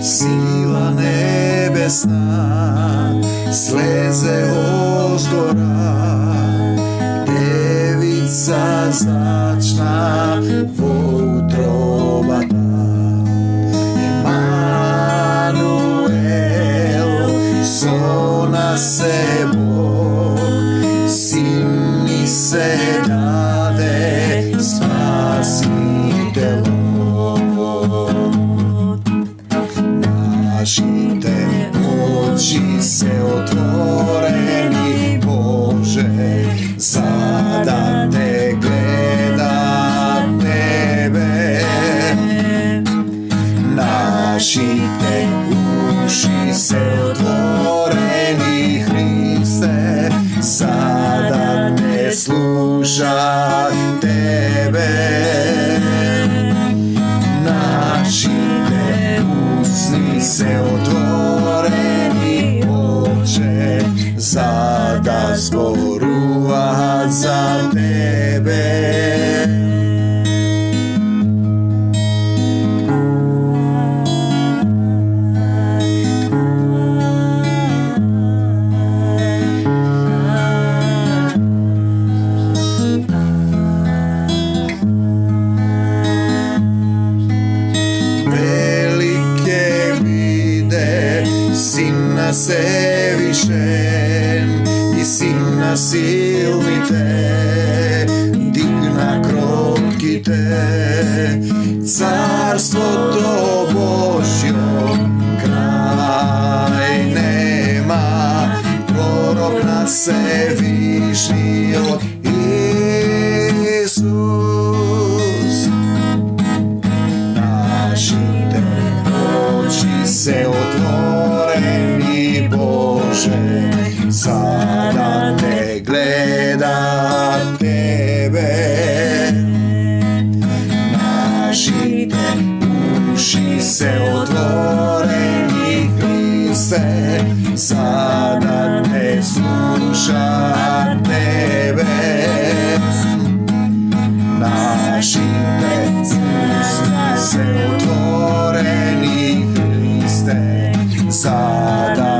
sila nebesna, sleze ozgora, devica zračna, utroba ta. Emanuel, zona se Bog, sin mi se dade, spasitelom. Naši te oči se otvoreni, Bože, sada te gleda tebe. Naši te uši se otvoreni, Hriste, sada te sluša tebe. Naši te usni se otvoreni, Oče, sada zboruva za tebe. Sina Sevišen i Sina silnite, digna krotki te, carstvo to Božjo kraj nema, prorok na Sevišnji od Isus. Naši te oči se otvoreni, Bože, sada te gleda tebe. Naši te uši se otvoreni, Hriste, sada te sluša tebe. Naši te usni se otvoreni, Hriste, sada